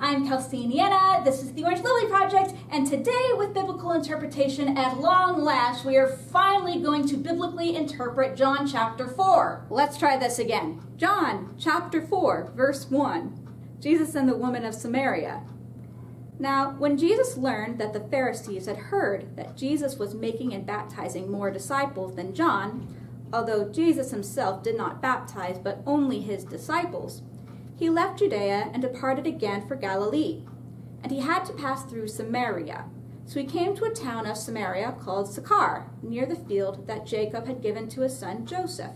I'm Kelsey Niena, this is the Orange Lily Project, and today with Biblical Interpretation, at long last, we are finally going to biblically interpret John chapter 4. Let's try this again. John chapter 4, verse 1. Jesus and the woman of Samaria. Now, when Jesus learned that the Pharisees had heard that Jesus was making and baptizing more disciples than John, although Jesus himself did not baptize but only his disciples, he left Judea and departed again for Galilee. And he had to pass through Samaria. So he came to a town of Samaria called Sychar, near the field that Jacob had given to his son Joseph.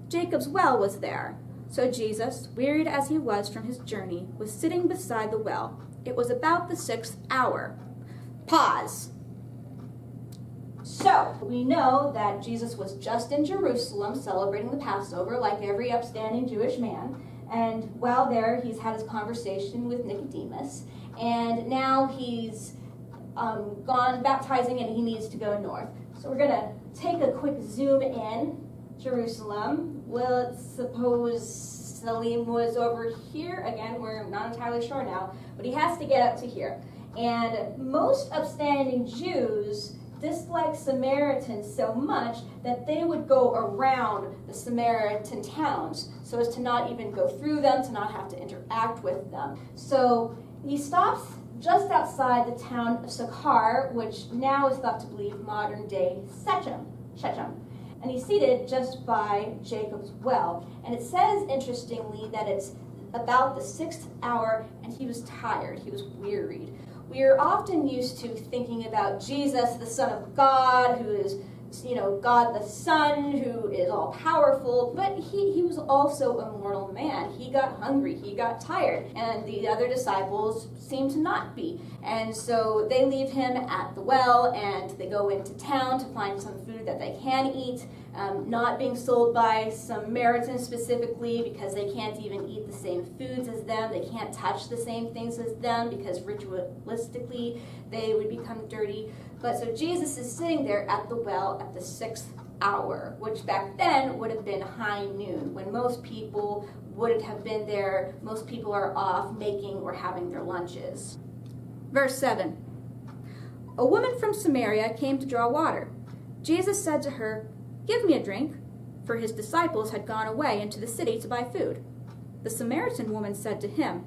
Jacob's well was there. So Jesus, wearied as he was from his journey, was sitting beside the well. It was about the 6th hour. Pause. So, we know that Jesus was just in Jerusalem celebrating the Passover like every upstanding Jewish man. And while there, he's had his conversation with Nicodemus. And now he's gone baptizing and he needs to go north. So we're going to take a quick zoom in. Jerusalem. Let's suppose Salim was over here. Again, we're not entirely sure now. But he has to get up to here. And most upstanding Jews disliked Samaritans so much that they would go around the Samaritan towns so as to not even go through them, to not have to interact with them. So he stops just outside the town of Sychar, which now is thought to be modern-day Shechem. And he's seated just by Jacob's well. And it says, interestingly, that it's about the 6th hour, and he was tired, he was wearied. We are often used to thinking about Jesus, the Son of God, who is, God the Son, who is all-powerful, but he was also a mortal man. He got hungry, he got tired, and the other disciples seem to not be. And so they leave him at the well, and they go into town to find some food that they can eat, not being sold by Samaritans specifically because they can't even eat the same foods as them. They can't touch the same things as them because ritualistically they would become dirty. But so Jesus is sitting there at the well at the 6th hour, which back then would have been high noon, when most people wouldn't have been there. Most people are off making or having their lunches. Verse 7. A woman from Samaria came to draw water. Jesus said to her, "Give me a drink," for his disciples had gone away into the city to buy food. The Samaritan woman said to him,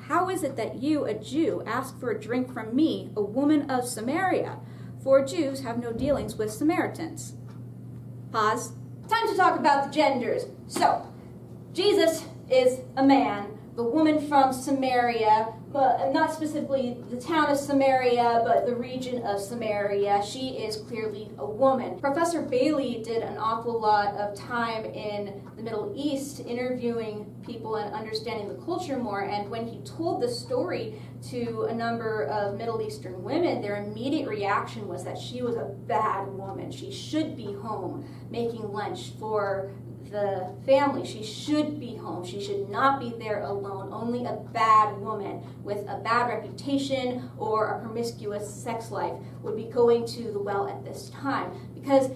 "How is it that you, a Jew, ask for a drink from me, a woman of Samaria? For Jews have no dealings with Samaritans." Pause. Time to talk about the genders. So, Jesus is a man. The woman from Samaria, not specifically the town of Samaria, but the region of Samaria, she is clearly a woman. Professor Bailey did an awful lot of time in the Middle East interviewing people and understanding the culture more, and when he told the story to a number of Middle Eastern women, their immediate reaction was that she was a bad woman. She should be home making lunch for the family. She should be home. She should not be there alone. Only a bad woman with a bad reputation or a promiscuous sex life would be going to the well at this time, because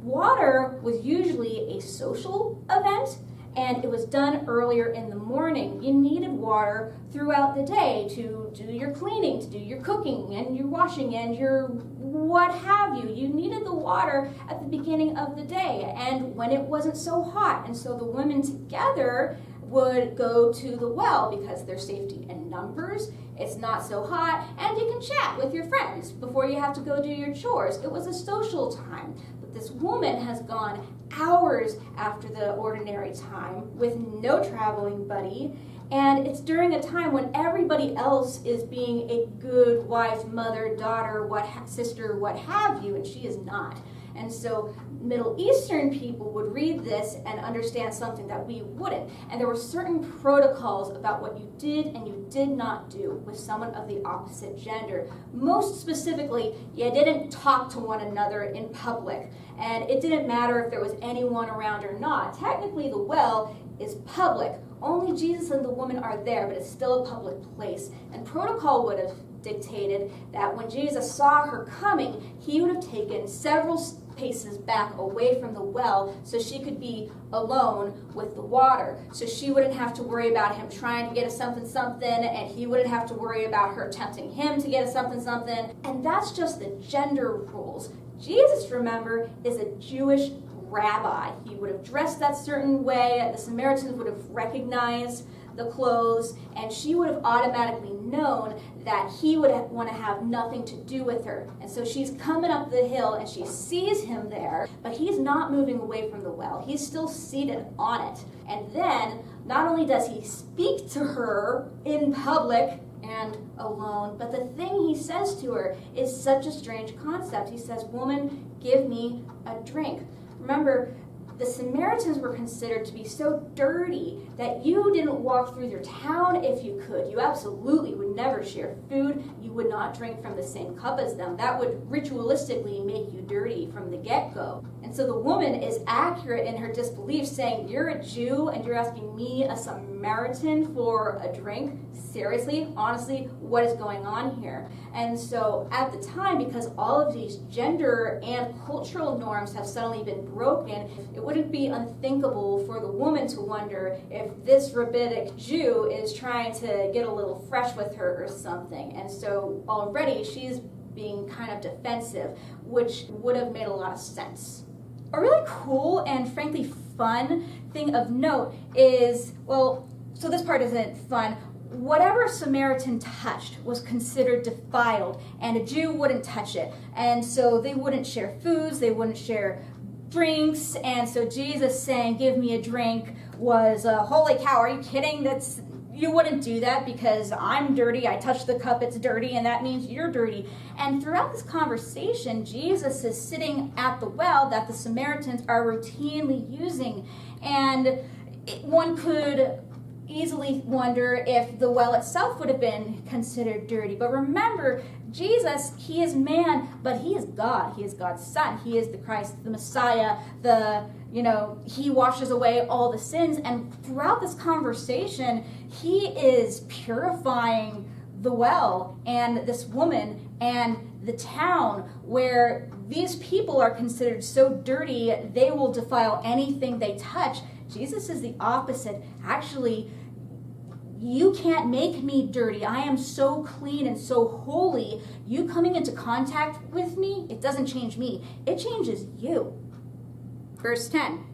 water was usually a social event and it was done earlier in the morning. You needed water throughout the day to do your cleaning, to do your cooking and your washing and your what have you. You needed the water at the beginning of the day and when it wasn't so hot. And so the women together would go to the well because there's safety in numbers, it's not so hot, and you can chat with your friends before you have to go do your chores. It was a social time. But this woman has gone hours after the ordinary time with no traveling buddy, and it's during a time when everybody else is being a good wife, mother, daughter, sister, what have you, and she is not. And so Middle Eastern people would read this and understand something that we wouldn't. And there were certain protocols about what you did and you did not do with someone of the opposite gender. Most specifically, you didn't talk to one another in public. And it didn't matter if there was anyone around or not. Technically, the well is public. Only Jesus and the woman are there, but it's still a public place. And protocol would have dictated that when Jesus saw her coming, he would have taken several paces back away from the well so she could be alone with the water. So she wouldn't have to worry about him trying to get a something something, and he wouldn't have to worry about her tempting him to get a something something. And that's just the gender rules. Jesus, remember, is a Jewish rabbi. He would have dressed that certain way. The Samaritans would have recognized the clothes, and she would have automatically known that he would want to have nothing to do with her. And so she's coming up the hill and she sees him there, but he's not moving away from the well. He's still seated on it. And then not only does he speak to her in public and alone, but the thing he says to her is such a strange concept. He says, "Woman, give me a drink." Remember, the Samaritans were considered to be so dirty that you didn't walk through your town if you could. You absolutely would never share food. You would not drink from the same cup as them. That would ritualistically make you dirty from the get-go. And so the woman is accurate in her disbelief, saying, "You're a Jew and you're asking me, a Samaritan, for a drink? Seriously? Honestly, what is going on here?" And so at the time, because all of these gender and cultural norms have suddenly been broken, it wouldn't be unthinkable for the woman to wonder if this rabbinic Jew is trying to get a little fresh with her or something. And so already she's being kind of defensive, which would have made a lot of sense. A really cool and frankly fun thing of note is, well, so this part isn't fun. Whatever a Samaritan touched was considered defiled, and a Jew wouldn't touch it. And so they wouldn't share foods, they wouldn't share drinks, and so Jesus saying, "Give me a drink," was, holy cow, are you kidding? You wouldn't do that because I'm dirty, I touched the cup, it's dirty, and that means you're dirty. And throughout this conversation, Jesus is sitting at the well that the Samaritans are routinely using, and one could easily wonder if the well itself would have been considered dirty. But remember, Jesus, he is man, but he is God. He is God's son. He is the Christ, the Messiah, he washes away all the sins. And throughout this conversation, he is purifying the well and this woman and the town where these people are considered so dirty, they will defile anything they touch. Jesus is the opposite. Actually, you can't make me dirty. I am so clean and so holy. You coming into contact with me, it doesn't change me. It changes you. Verse 10.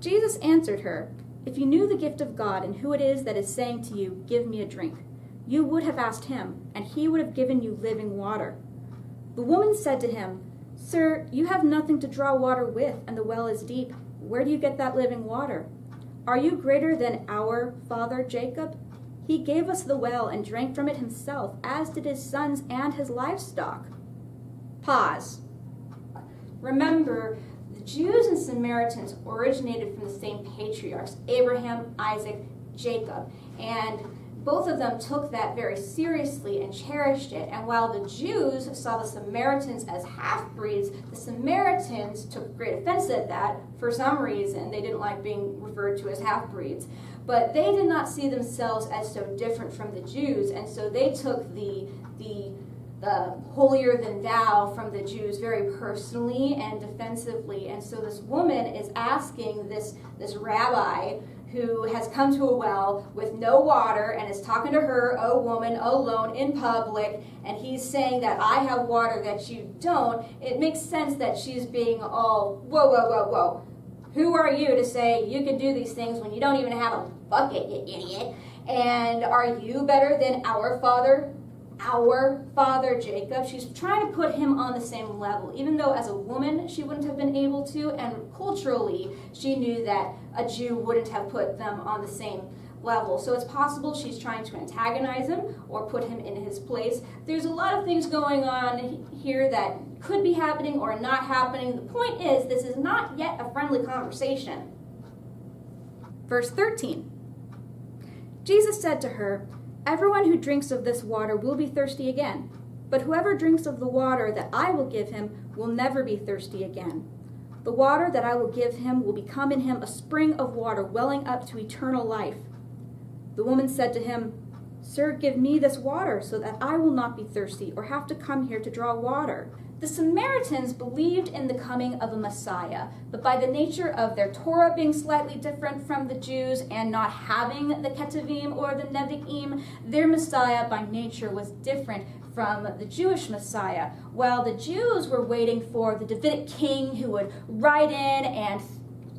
Jesus answered her, "If you knew the gift of God and who it is that is saying to you, 'Give me a drink,' you would have asked him, and he would have given you living water." The woman said to him, "Sir, you have nothing to draw water with, and the well is deep. Where do you get that living water? Are you greater than our father Jacob? He gave us the well and drank from it himself, as did his sons and his livestock." Pause. Remember, the Jews and Samaritans originated from the same patriarchs, Abraham, Isaac, Jacob, and both of them took that very seriously and cherished it. And while the Jews saw the Samaritans as half-breeds, the Samaritans took great offense at that for some reason. They didn't like being referred to as half-breeds. But they did not see themselves as so different from the Jews, and so they took the holier than thou from the Jews very personally and defensively. And so this woman is asking this rabbi who has come to a well with no water and is talking to her, "Oh woman, alone in public," and he's saying that I have water that you don't. It makes sense that she's being all, whoa, whoa, whoa, whoa. Who are you to say you can do these things when you don't even have a bucket, you idiot? And are you better than our father Jacob? She's trying to put him on the same level, even though as a woman she wouldn't have been able to, and culturally she knew that a Jew wouldn't have put them on the same level. So it's possible she's trying to antagonize him or put him in his place. There's a lot of things going on here that could be happening or not happening. The point is, this is not yet a friendly conversation. Verse 13. Jesus said to her, "Everyone who drinks of this water will be thirsty again, but whoever drinks of the water that I will give him will never be thirsty again. The water that I will give him will become in him a spring of water welling up to eternal life." The woman said to him, "Sir, give me this water so that I will not be thirsty or have to come here to draw water." The Samaritans believed in the coming of a Messiah, but by the nature of their Torah being slightly different from the Jews and not having the Ketuvim or the Nevi'im, their Messiah by nature was different from the Jewish Messiah. While the Jews were waiting for the Davidic king who would ride in and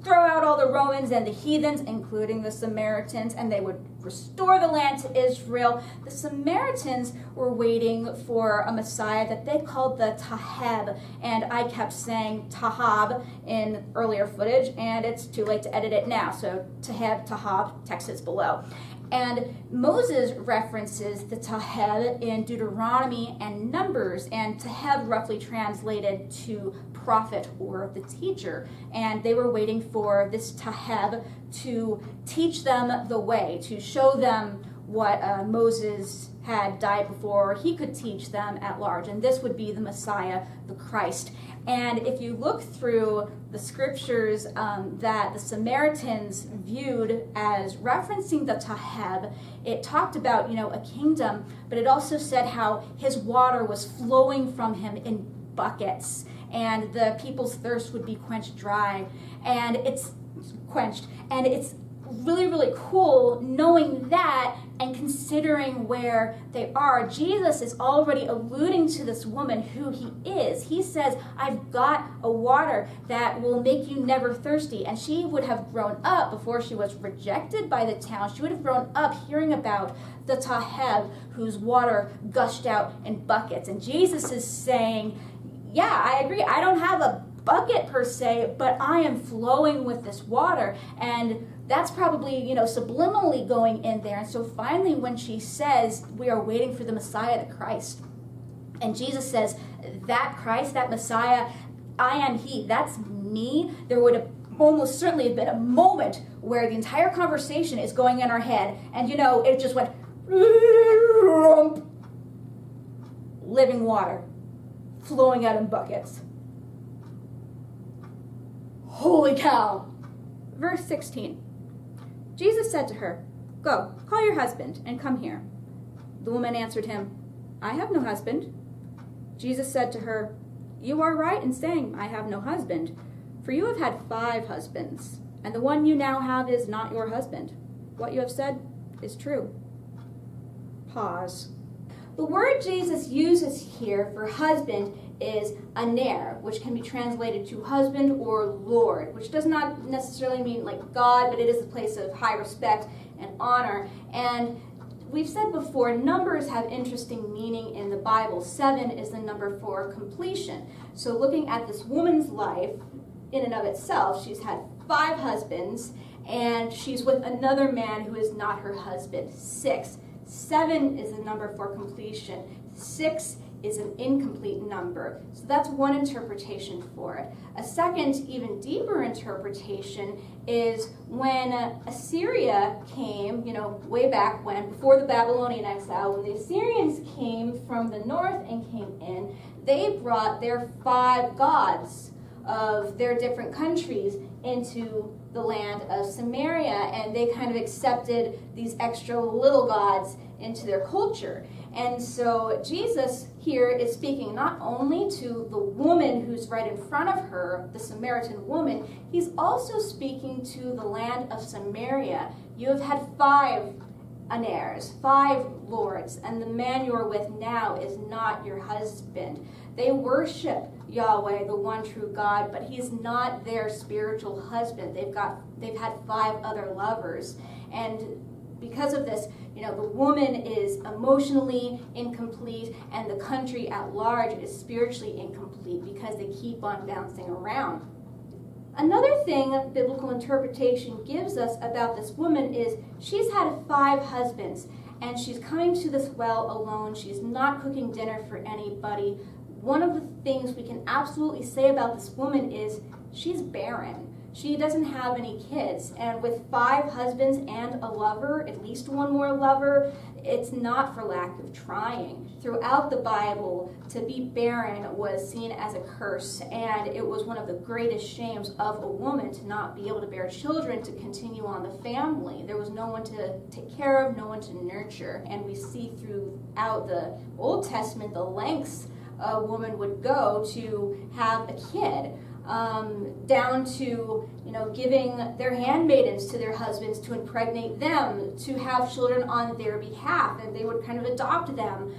throw out all the Romans and the heathens, including the Samaritans, and they would restore the land to Israel. The Samaritans were waiting for a Messiah that they called the Taheb, and I kept saying Tahab in earlier footage, and it's too late to edit it now, so Tahab, text is below. And Moses references the Taheb in Deuteronomy and Numbers, and Taheb roughly translated to prophet or the teacher. And they were waiting for this Taheb to teach them the way, to show them what Moses had died before he could teach them at large. And this would be the Messiah, the Christ. And if you look through the scriptures that the Samaritans viewed as referencing the Taheb, it talked about, a kingdom, but it also said how his water was flowing from him in buckets, and the people's thirst would be quenched dry. And it's quenched. And it's really, really cool knowing that and considering where they are. Jesus is already alluding to this woman who he is. He says, I've got a water that will make you never thirsty. And she would have grown up before she was rejected by the town. She would have grown up hearing about the Taheb, whose water gushed out in buckets. And Jesus is saying, yeah, I agree. I don't have a bucket per se, but I am flowing with this water. And that's probably, subliminally going in there. And so finally, when she says, we are waiting for the Messiah, the Christ, and Jesus says, that Christ, that Messiah, I am he, that's me, there would have almost certainly have been a moment where the entire conversation is going in our head, and it just went, living water, flowing out in buckets. Holy cow! Verse 16. Jesus said to her, go, call your husband and come here. The woman answered him, I have no husband. Jesus said to her, you are right in saying, I have no husband, for you have had 5 husbands, and the one you now have is not your husband. What you have said is true. Pause. The word Jesus uses here for husband is aner, which can be translated to husband or Lord, which does not necessarily mean like God, but it is a place of high respect and honor. And we've said before, numbers have interesting meaning in the Bible. 7 is the number for completion. So looking at this woman's life, in and of itself, she's had 5 husbands, and she's with another man who is not her husband. 6. 7 is the number for completion. 6 is an incomplete number. So that's one interpretation for it. A second, even deeper interpretation is when Assyria came, way back when, before the Babylonian exile, when the Assyrians came from the north and came in, they brought their 5 gods of their different countries into the land of Samaria, and they kind of accepted these extra little gods into their culture. And so Jesus here is speaking not only to the woman who's right in front of her, the Samaritan woman, he's also speaking to the land of Samaria. You have had 5 aners, 5 lords, and the man you are with now is not your husband. They worship Yahweh, the one true God, but he's not their spiritual husband. They've had 5 other lovers. And because of this, the woman is emotionally incomplete, and the country at large is spiritually incomplete because they keep on bouncing around. Another thing biblical interpretation gives us about this woman is she's had 5 husbands, and she's coming to this well alone. She's not cooking dinner for anybody. One of the things we can absolutely say about this woman is she's barren. She doesn't have any kids, and with 5 husbands and a lover, at least one more lover, it's not for lack of trying. Throughout the Bible, to be barren was seen as a curse, and it was one of the greatest shames of a woman to not be able to bear children, to continue on the family. There was no one to take care of, no one to nurture, and we see throughout the Old Testament the lengths a woman would go to have a kid, down to giving their handmaidens to their husbands to impregnate them, to have children on their behalf, and they would kind of adopt them.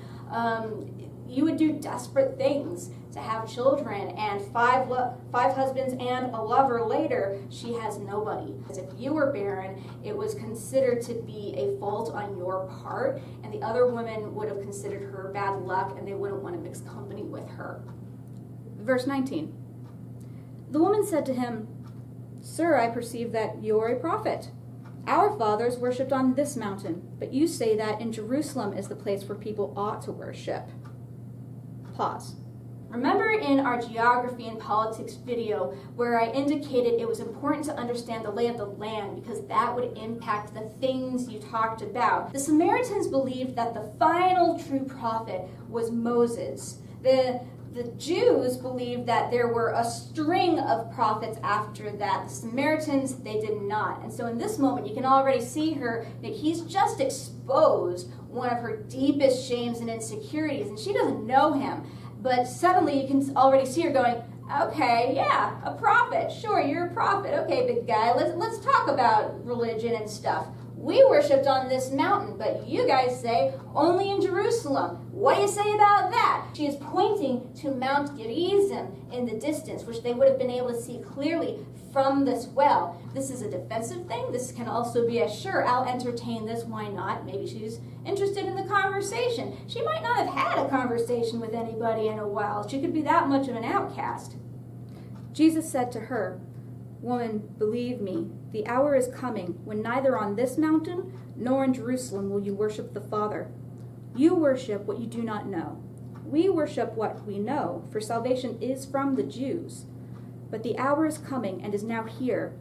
You would do desperate things to have children, and five husbands and a lover later, she has nobody. Because if you were barren, it was considered to be a fault on your part, and the other women would have considered her bad luck, and they wouldn't want to mix company with her. Verse 19. The woman said to him, "Sir, I perceive that you're a prophet. Our fathers worshipped on this mountain, but you say that in Jerusalem is the place where people ought to worship." Pause. Remember in our geography and politics video where I indicated it was important to understand the lay of the land because that would impact the things you talked about. The Samaritans believed that the final true prophet was Moses. The Jews believed that there were a string of prophets after that. The Samaritans, they did not. And so in this moment, you can already see her that he's just exposed one of her deepest shames and insecurities, and she doesn't know him. But suddenly you can already see her going, okay, yeah, a prophet. Sure, you're a prophet. Okay, big guy, let's talk about religion and stuff. We worshipped on this mountain, but you guys say only in Jerusalem. What do you say about that? She is pointing to Mount Gerizim in the distance, which they would have been able to see clearly from this well. This is a defensive thing. This can also be a sure, I'll entertain this, why not? Maybe she's interested in the conversation. She might not have had a conversation with anybody in a while. She could be that much of an outcast. Jesus said to her, "Woman, believe me, the hour is coming when neither on this mountain nor in Jerusalem will you worship the Father. You worship what you do not know. We worship what we know, for salvation is from the Jews. But the hour is coming and is now here,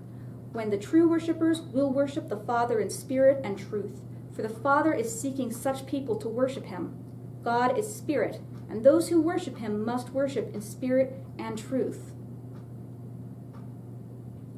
when the true worshipers will worship the Father in spirit and truth, for the Father is seeking such people to worship him. God is spirit, and those who worship him must worship in spirit and truth."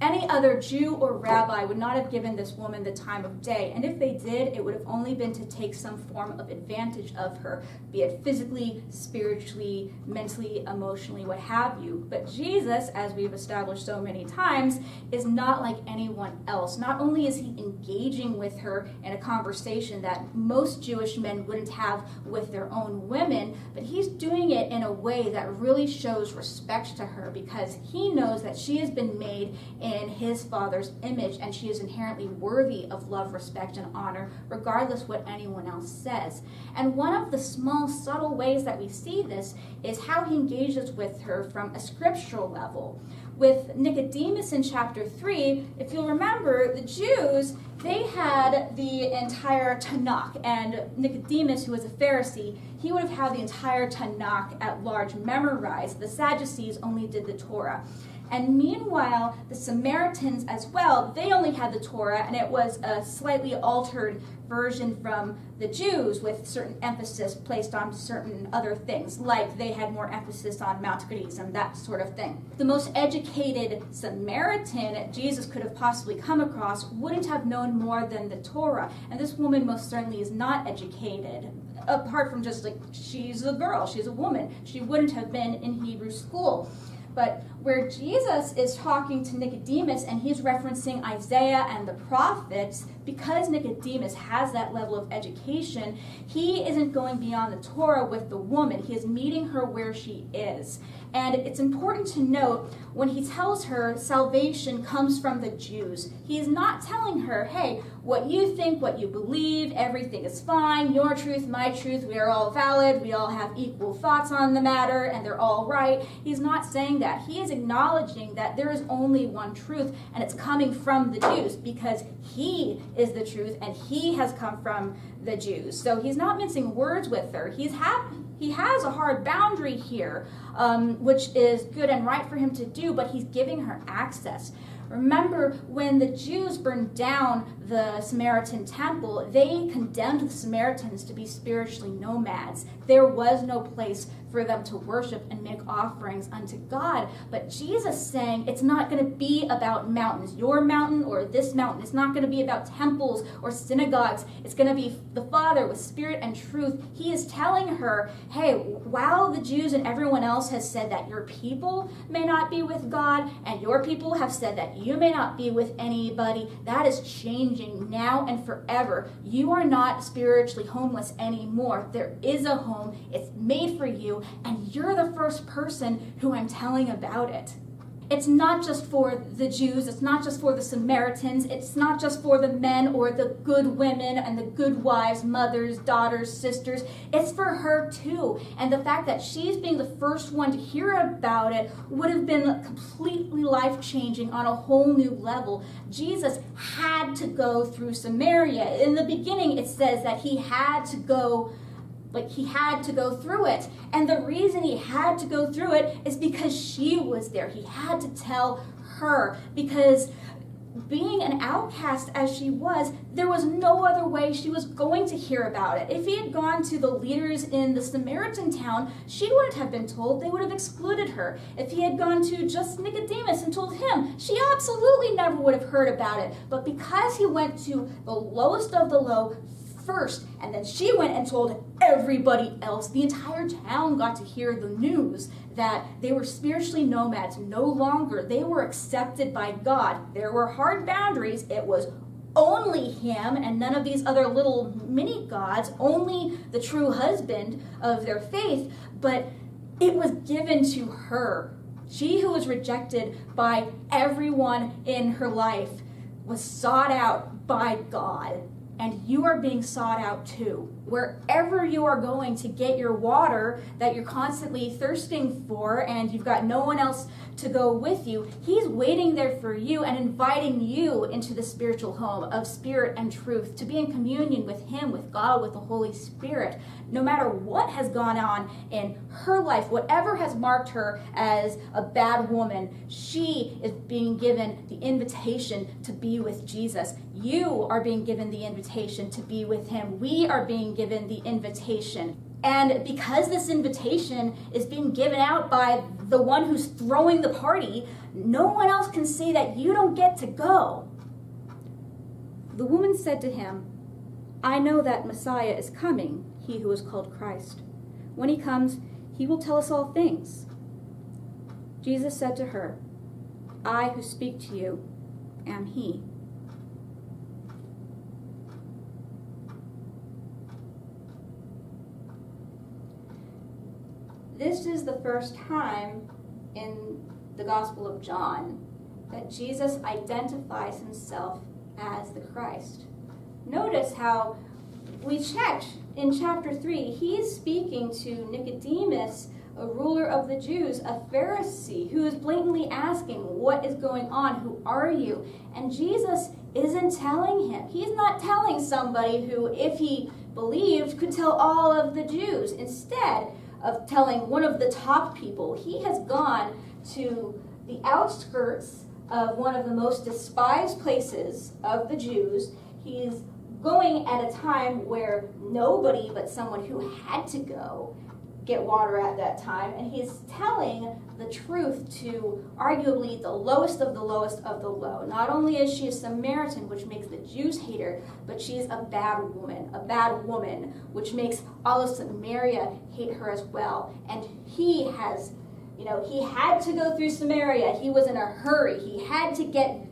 Any other Jew or rabbi would not have given this woman the time of day, and if they did, it would have only been to take some form of advantage of her, be it physically, spiritually, mentally, emotionally, what have you. But Jesus, as we've established so many times, is not like anyone else. Not only is he engaging with her in a conversation that most Jewish men wouldn't have with their own women, but he's doing it in a way that really shows respect to her because he knows that she has been made in his Father's image, and she is inherently worthy of love, respect, and honor, regardless what anyone else says. And one of the small, subtle ways that we see this is how he engages with her from a scriptural level. With Nicodemus in chapter 3, if you'll remember, the Jews, they had the entire Tanakh, and Nicodemus, who was a Pharisee, he would have had the entire Tanakh at large memorized. The Sadducees only did the Torah. And meanwhile, the Samaritans as well, they only had the Torah, and it was a slightly altered version from the Jews with certain emphasis placed on certain other things, like they had more emphasis on Mount Gerizim, that sort of thing. The most educated Samaritan Jesus could have possibly come across wouldn't have known more than the Torah, and this woman most certainly is not educated. Apart from just like, she's a girl, she's a woman. She wouldn't have been in Hebrew school. But where Jesus is talking to Nicodemus and he's referencing Isaiah and the prophets, because Nicodemus has that level of education, he isn't going beyond the Torah with the woman. He is meeting her where she is. And it's important to note when he tells her salvation comes from the Jews, he is not telling her, hey, what you think, what you believe, everything is fine, your truth, my truth, we are all valid, we all have equal thoughts on the matter, and they're all right. He's not saying that. He is acknowledging that there is only one truth, and it's coming from the Jews, because he is the truth, and he has come from the Jews. So he's not mincing words with her. He has a hard boundary here, which is good and right for him to do, but he's giving her access. Remember, when the Jews burned down the Samaritan temple, they condemned the Samaritans to be spiritually nomads. There was no place for them to worship and make offerings unto God. But Jesus saying it's not going to be about mountains, your mountain or this mountain. It's not going to be about temples or synagogues. It's going to be the Father with spirit and truth. He is telling her, hey, while the Jews and everyone else has said that your people may not be with God and your people have said that you may not be with anybody, that is changing now and forever. You are not spiritually homeless anymore. There is a home. It's made for you, and you're the first person who I'm telling about it. It's not just for the Jews. It's not just for the Samaritans. It's not just for the men or the good women and the good wives, mothers, daughters, sisters. It's for her too. And the fact that she's being the first one to hear about it would have been completely life-changing on a whole new level. Jesus had to go through Samaria. In the beginning, it says that he had to go through it. And the reason he had to go through it is because she was there. He had to tell her, because being an outcast as she was, there was no other way she was going to hear about it. If he had gone to the leaders in the Samaritan town, she wouldn't have been told. They would have excluded her. If he had gone to just Nicodemus and told him, she absolutely never would have heard about it. But because he went to the lowest of the low first, and then she went and told everybody else, the entire town got to hear the news that they were spiritually nomads no longer. They were accepted by God. There were hard boundaries. It was only him and none of these other little mini gods, only the true husband of their faith, but it was given to her. She who was rejected by everyone in her life was sought out by God. And you are being sought out too. Wherever you are going to get your water that you're constantly thirsting for and you've got no one else to go with you, he's waiting there for you and inviting you into the spiritual home of spirit and truth, to be in communion with him, with God, with the Holy Spirit. No matter what has gone on in her life, whatever has marked her as a bad woman, she is being given the invitation to be with Jesus. You are being given the invitation to be with him. We are being given the invitation. And because this invitation is being given out by the one who's throwing the party, no one else can say that you don't get to go. The woman said to him, I know that Messiah is coming, he who is called Christ. When he comes, he will tell us all things. Jesus said to her, I who speak to you am he. This is the first time in the Gospel of John that Jesus identifies himself as the Christ. Notice how we checked in chapter 3, he's speaking to Nicodemus, a ruler of the Jews, a Pharisee, who is blatantly asking, what is going on? Who are you? And Jesus isn't telling him. He's not telling somebody who, if he believed, could tell all of the Jews. Instead of telling one of the top people, he has gone to the outskirts of one of the most despised places of the Jews. He's going at a time where nobody but someone who had to go get water at that time, and he's telling the truth to arguably the lowest of the lowest of the low. Not only is she a Samaritan, which makes the Jews hate her, but she's a bad woman, which makes all of Samaria hate her as well. And he had to go through Samaria. He was in a hurry. He had to get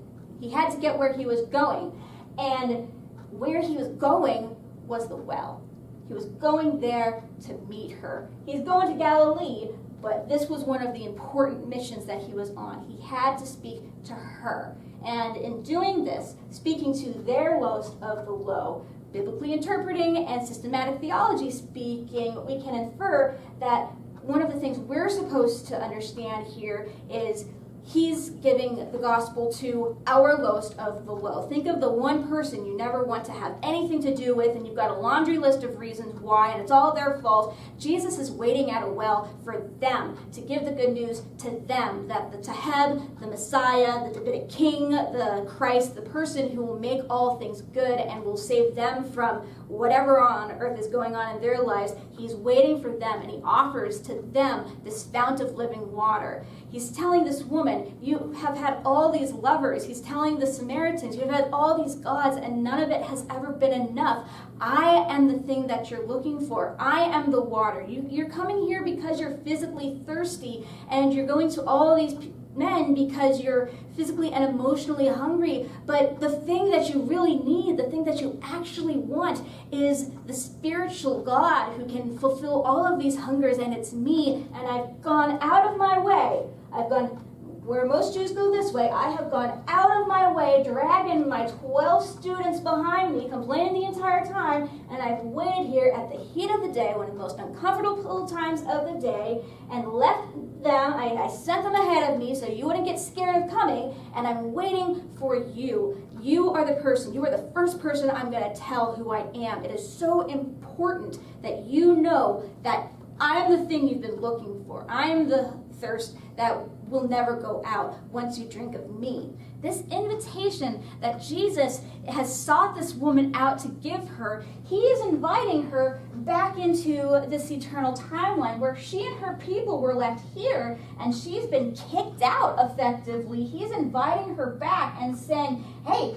where he was going. And where he was going was the well. He was going there to meet her. He's going to Galilee, but this was one of the important missions that he was on. He had to speak to her. And in doing this, speaking to their lowest of the low, biblically interpreting and systematic theology speaking, we can infer that one of the things we're supposed to understand here is he's giving the gospel to our lowest of the low. Think of the one person you never want to have anything to do with, and you've got a laundry list of reasons why, and it's all their fault. Jesus is waiting at a well for them to give the good news to them, that the Taheb, the Messiah, the Davidic king, the Christ, the person who will make all things good and will save them from whatever on earth is going on in their lives, he's waiting for them, and he offers to them this fount of living water. He's telling this woman, you have had all these lovers. He's telling the Samaritans, you've had all these gods, and none of it has ever been enough. I am the thing that you're looking for. I am the water. You're coming here because you're physically thirsty, and you're going to all these men because you're physically and emotionally hungry. But the thing that you really need, the thing that you actually want, is the spiritual God who can fulfill all of these hungers, and it's me. And I've gone out of my way. I've gone where most Jews go this way. I have gone out of my way, dragging my 12 students behind me, complaining the entire time, and I've waited here at the heat of the day, one of the most uncomfortable times of the day, and left them. I sent them ahead of me so you wouldn't get scared of coming, and I'm waiting for you. You are the person. You are the first person I'm going to tell who I am. It is so important that you know that I am the thing you've been looking for. I am the thirst that will never go out once you drink of me. This invitation that Jesus has sought this woman out to give her, he is inviting her back into this eternal timeline where she and her people were left here and she's been kicked out effectively. He's inviting her back and saying, hey,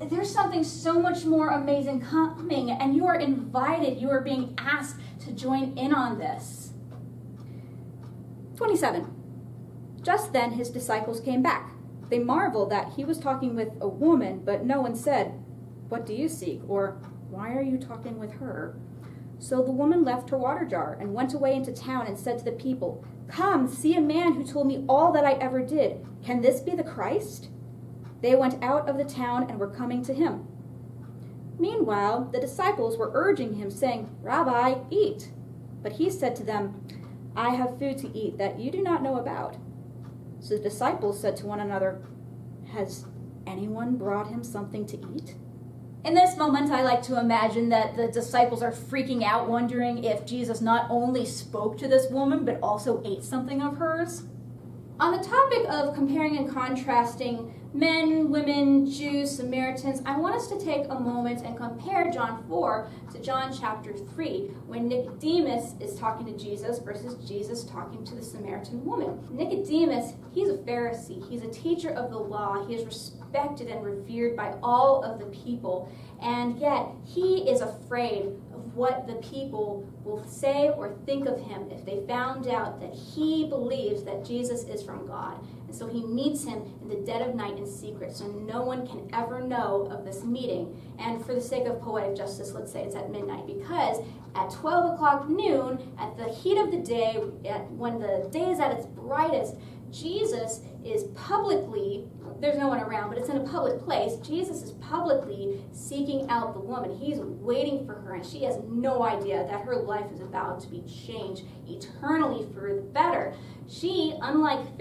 there's something so much more amazing coming, and you are invited, you are being asked to join in on this. 27. Just then his disciples came back. They marveled that he was talking with a woman, but no one said, "What do you seek?" or "Why are you talking with her?" So the woman left her water jar and went away into town and said to the people, "Come, see a man who told me all that I ever did. Can this be the Christ?" They went out of the town and were coming to him. Meanwhile, the disciples were urging him, saying, "Rabbi, eat." But he said to them, "I have food to eat that you do not know about." So the disciples said to one another, "Has anyone brought him something to eat?" In this moment, I like to imagine that the disciples are freaking out, wondering if Jesus not only spoke to this woman, but also ate something of hers. On the topic of comparing and contrasting men, women, Jews, Samaritans, I want us to take a moment and compare John 4 to John chapter 3, when Nicodemus is talking to Jesus versus Jesus talking to the Samaritan woman. Nicodemus, he's a Pharisee. He's a teacher of the law. He is respected and revered by all of the people, and yet he is afraid of what the people will say or think of him if they found out that he believes that Jesus is from God. And so he meets him in the dead of night in secret, so no one can ever know of this meeting. And for the sake of poetic justice, let's say it's at midnight, because at 12 o'clock noon, at the heat of the day, when the day is at its brightest, Jesus is publicly, there's no one around, but it's in a public place, Jesus is publicly seeking out the woman. He's waiting for her, and she has no idea that her life is about to be changed eternally for the better. She, unlike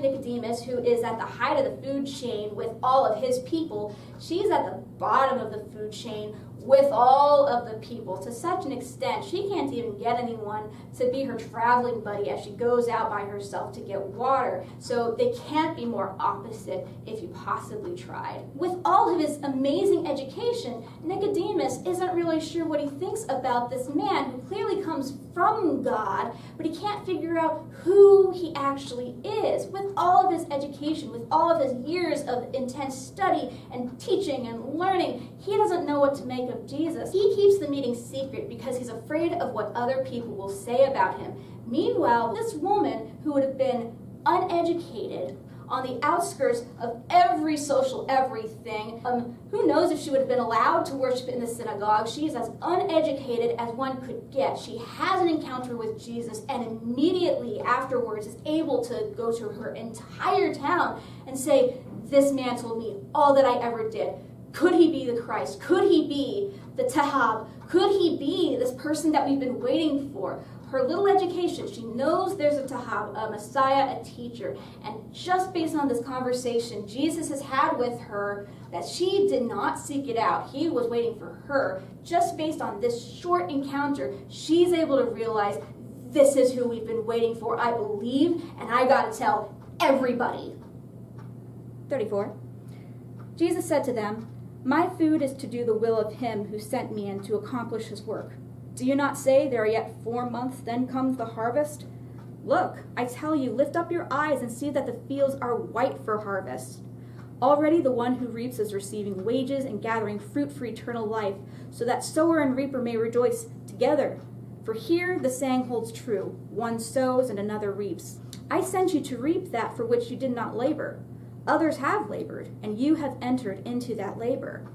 Nicodemus, who is at the height of the food chain with all of his people, she's at the bottom of the food chain with all of the people, to such an extent she can't even get anyone to be her traveling buddy as she goes out by herself to get water. So they can't be more opposite if you possibly tried. With all of his amazing education, Nicodemus isn't really sure what he thinks about this man who clearly comes from God, but he can't figure out who he actually is. With all of his education, with all of his years of intense study and teaching and learning, he doesn't know what to make of Jesus. He keeps the meeting secret because he's afraid of what other people will say about him. Meanwhile, this woman who would have been uneducated, on the outskirts of every social everything, who knows if she would have been allowed to worship in the synagogue. She is as uneducated as one could get. She has an encounter with Jesus, and immediately afterwards is able to go to her entire town and say, "This man told me all that I ever did. Could he be the Christ? Could he be the Tahab? Could he be this person that we've been waiting for?" Her little education, she knows there's a Tahab, a Messiah, a teacher. And just based on this conversation Jesus has had with her, that she did not seek it out, he was waiting for her. Just based on this short encounter, she's able to realize, this is who we've been waiting for. I believe, and I gotta tell everybody. 34. Jesus said to them, My food is to do the will of him who sent me and to accomplish his work. Do you not say, there are yet 4 months, then comes the harvest? Look, I tell you, lift up your eyes and see that the fields are white for harvest. Already the one who reaps is receiving wages and gathering fruit for eternal life, so that sower and reaper may rejoice together. For here the saying holds true, one sows and another reaps. I sent you to reap that for which you did not labor. Others have labored, and you have entered into that labor.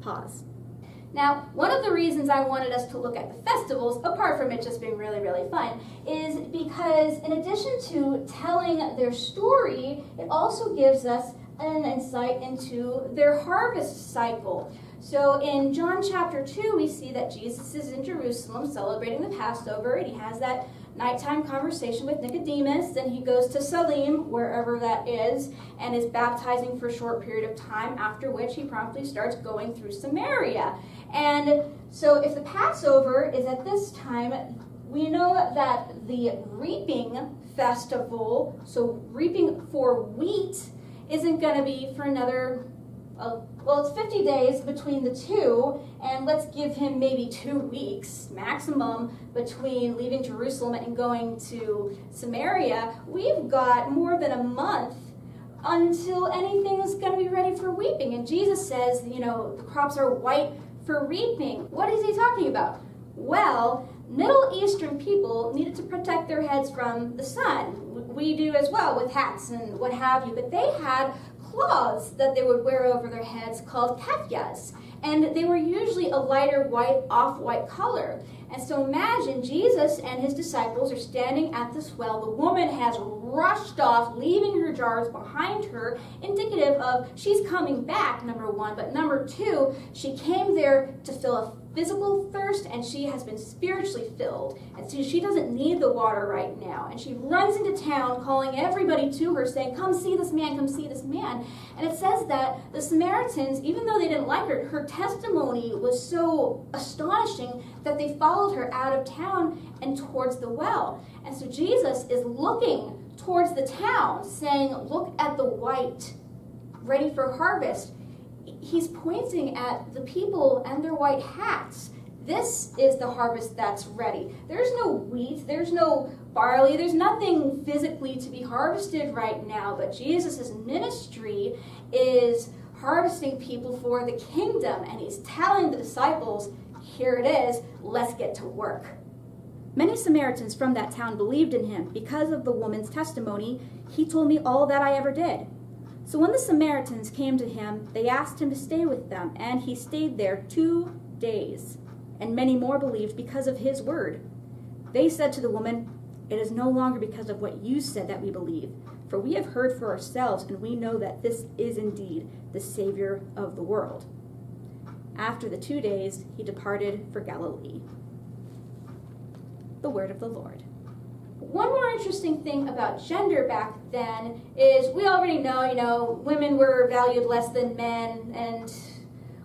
Pause. Now, one of the reasons I wanted us to look at the festivals, apart from it just being really, really fun, is because in addition to telling their story, it also gives us an insight into their harvest cycle. So in John chapter 2, we see that Jesus is in Jerusalem celebrating the Passover, and he has that nighttime conversation with Nicodemus, and he goes to Salim, wherever that is, and is baptizing for a short period of time, after which he promptly starts going through Samaria. And so if the Passover is at this time, we know that the reaping festival, so reaping for wheat, isn't going to be for another, well, it's 50 days between the two, and let's give him maybe 2 weeks maximum between leaving Jerusalem and going to Samaria. We've got more than a month until anything's going to be ready for reaping. And Jesus says, the crops are white for reaping. What is he talking about? Well, Middle Eastern people needed to protect their heads from the sun. We do as well with hats and what have you, but they had cloths that they would wear over their heads called keffiyehs, and they were usually a lighter white, off-white color. And so imagine Jesus and his disciples are standing at this well. The woman has rushed off, leaving her jars behind her, indicative of she's coming back, number one, but number two, she came there to fill a physical thirst, and she has been spiritually filled. And so she doesn't need the water right now. And she runs into town calling everybody to her, saying, come see this man, come see this man. And it says that the Samaritans, even though they didn't like her, her testimony was so astonishing that they followed her out of town and towards the well. And so Jesus is looking towards the town, saying, look at the white, ready for harvest. He's pointing at the people and their white hats. This is the harvest that's ready. There's no wheat, there's no barley, there's nothing physically to be harvested right now, but Jesus' ministry is harvesting people for the kingdom, and he's telling the disciples, here it is, let's get to work. Many Samaritans from that town believed in him because of the woman's testimony. He told me all that I ever did. So when the Samaritans came to him, they asked him to stay with them, and he stayed there 2 days. And many more believed because of his word. They said to the woman, it is no longer because of what you said that we believe, for we have heard for ourselves, and we know that this is indeed the Savior of the world. After the 2 days, he departed for Galilee. The word of the Lord. One more interesting thing about gender back then is we already know, women were valued less than men, and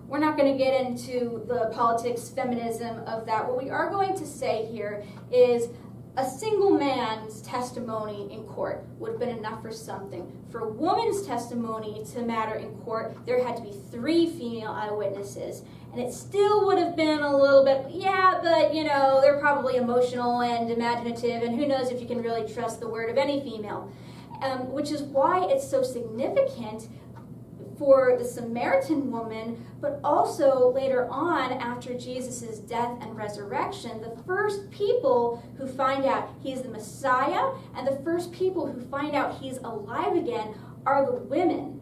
we're not going to get into the politics, feminism of that. What we are going to say here is a single man's testimony in court would have been enough for something. For a woman's testimony to matter in court, there had to be 3 female eyewitnesses. And it still would have been a little bit, but they're probably emotional and imaginative, and who knows if you can really trust the word of any female. Which is why it's so significant for the Samaritan woman, but also later on after Jesus' death and resurrection, the first people who find out he's the Messiah and the first people who find out he's alive again are the women.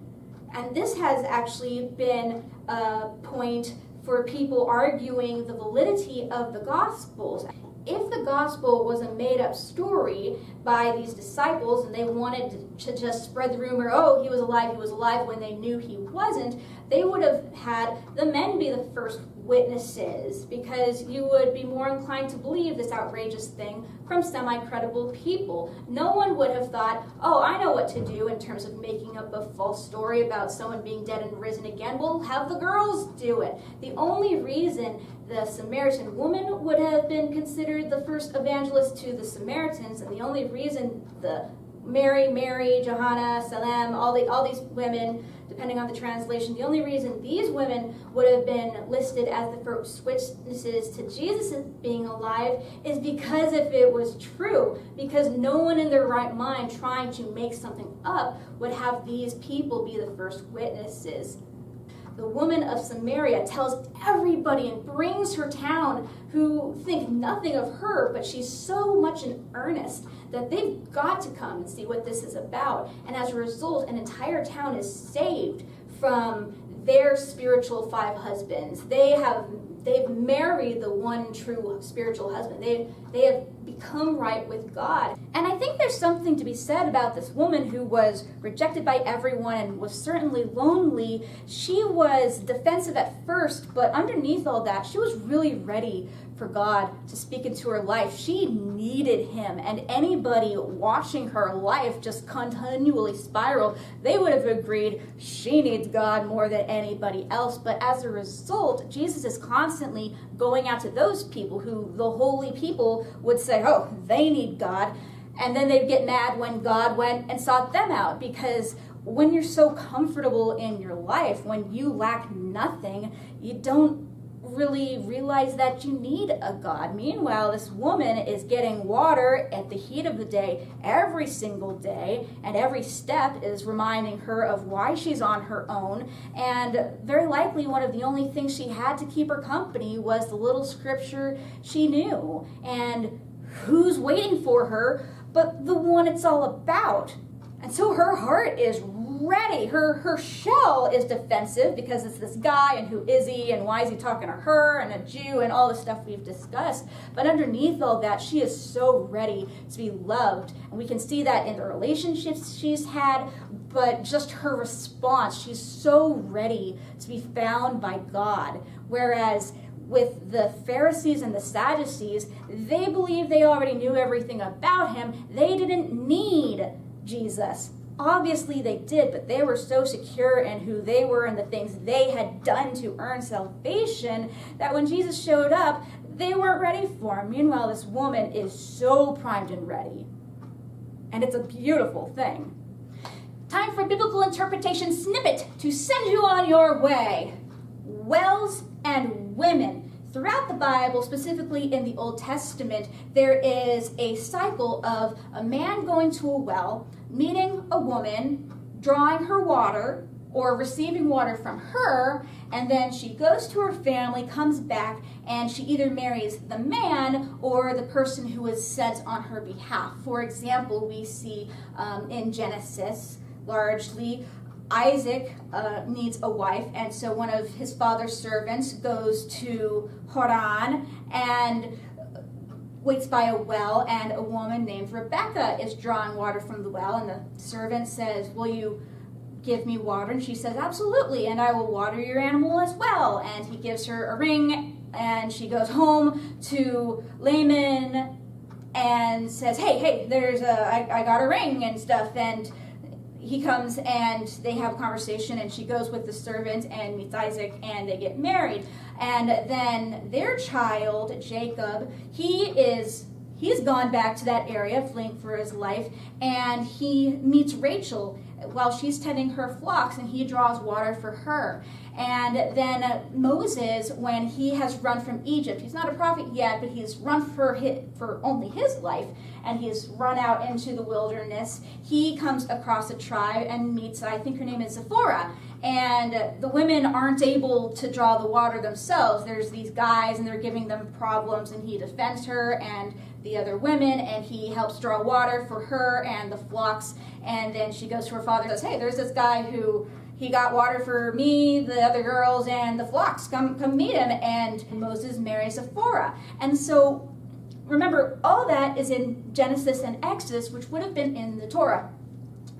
And this has actually been a point for people arguing the validity of the Gospels. If the Gospel was a made-up story by these disciples and they wanted to just spread the rumor, oh, he was alive when they knew he wasn't, they would have had the men be the first witnesses, because you would be more inclined to believe this outrageous thing from semi-credible people. No one would have thought, oh, I know what to do in terms of making up a false story about someone being dead and risen again. We'll have the girls do it. The only reason the Samaritan woman would have been considered the first evangelist to the Samaritans, and the only reason the Mary, Johanna, Salem, all these women, depending on the translation, the only reason these women would have been listed as the first witnesses to Jesus being alive is because if it was true, because no one in their right mind trying to make something up would have these people be the first witnesses. The woman of Samaria tells everybody and brings her town who think nothing of her, but she's so much in earnest that they've got to come and see what this is about. And as a result, an entire town is saved from their spiritual 5 husbands. They've married the one true spiritual husband. They have become right with God. And I think there's something to be said about this woman who was rejected by everyone and was certainly lonely. She was defensive at first, but underneath all that, she was really ready for God to speak into her life. She needed him, and anybody watching her life just continually spiral, they would have agreed she needs God more than anybody else. But as a result, Jesus is constantly going out to those people who the holy people would say, oh, they need God. And then they'd get mad when God went and sought them out, because when you're so comfortable in your life, when you lack nothing, you don't really realize that you need a God. Meanwhile, this woman is getting water at the heat of the day every single day, and every step is reminding her of why she's on her own. And very likely one of the only things she had to keep her company was the little scripture she knew. And who's waiting for her but the one it's all about? And so her heart is ready. Her shell is defensive because it's this guy, and who is he, and why is he talking to her, and a Jew, and all the stuff we've discussed. But underneath all that, she is so ready to be loved. And we can see that in the relationships she's had, but just her response. She's so ready to be found by God. Whereas with the Pharisees and the Sadducees, they believed they already knew everything about him. They didn't need Jesus. Obviously they did, but they were so secure in who they were and the things they had done to earn salvation that when Jesus showed up, they weren't ready for him. Meanwhile, this woman is so primed and ready. And it's a beautiful thing. Time for a biblical interpretation snippet to send you on your way. Wells and women. Throughout the Bible, specifically in the Old Testament, there is a cycle of a man going to a well, meeting a woman, drawing her water, or receiving water from her, and then she goes to her family, comes back, and she either marries the man or the person who is sent on her behalf. For example, we see in Genesis, largely, Isaac needs a wife, and so one of his father's servants goes to Haran and waits by a well, and a woman named Rebecca is drawing water from the well, and the servant says, will you give me water? And she says, absolutely, and I will water your animal as well. And he gives her a ring, and she goes home to Laman and says, hey, I got a ring and stuff. And he comes and they have a conversation, and she goes with the servant and meets Isaac, and they get married. And then their child, Jacob, he's gone back to that area, fleeing for his life, and he meets Rachel while she's tending her flocks, and he draws water for her. And then Moses, when he has run from Egypt, he's not a prophet yet, but he's run for only his life, and he's run out into the wilderness. He comes across a tribe and meets, I think her name is Zipporah, and the women aren't able to draw the water themselves. There's these guys, and they're giving them problems, and he defends her and the other women, and he helps draw water for her and the flocks. And then she goes to her father and says, hey, there's this guy who he got water for me, the other girls, and the flocks. Come meet him. And Moses marries Zipporah. And so remember, all that is in Genesis and Exodus, which would have been in the Torah,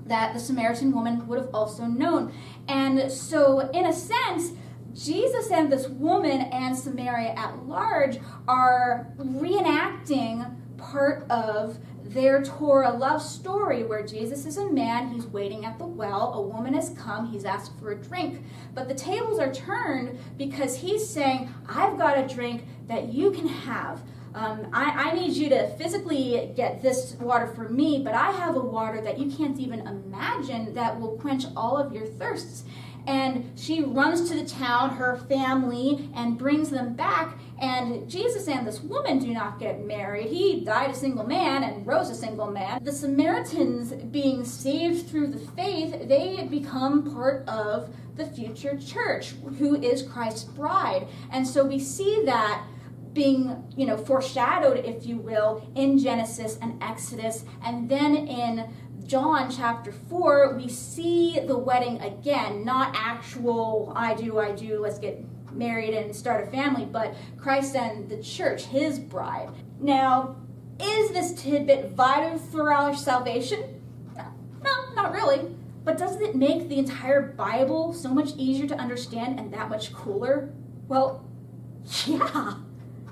that the Samaritan woman would have also known. And so in a sense, Jesus and this woman and Samaria at large are reenacting part of their Torah love story, where Jesus is a man, he's waiting at the well, a woman has come, he's asked for a drink. But the tables are turned because he's saying, I've got a drink that you can have. I need you to physically get this water for me, but I have a water that you can't even imagine that will quench all of your thirsts. And she runs to the town, her family, and brings them back. And Jesus and this woman do not get married. He died a single man and rose a single man. The Samaritans, being saved through the faith, they become part of the future church, who is Christ's bride. And so we see that being, foreshadowed, if you will, in Genesis and Exodus. And then in John chapter 4, we see the wedding again, not actual, I do, let's get married and start a family, but Christ and the church, his bride. Now, is this tidbit vital for our salvation? No, not really. But doesn't it make the entire Bible so much easier to understand and that much cooler? Well, yeah.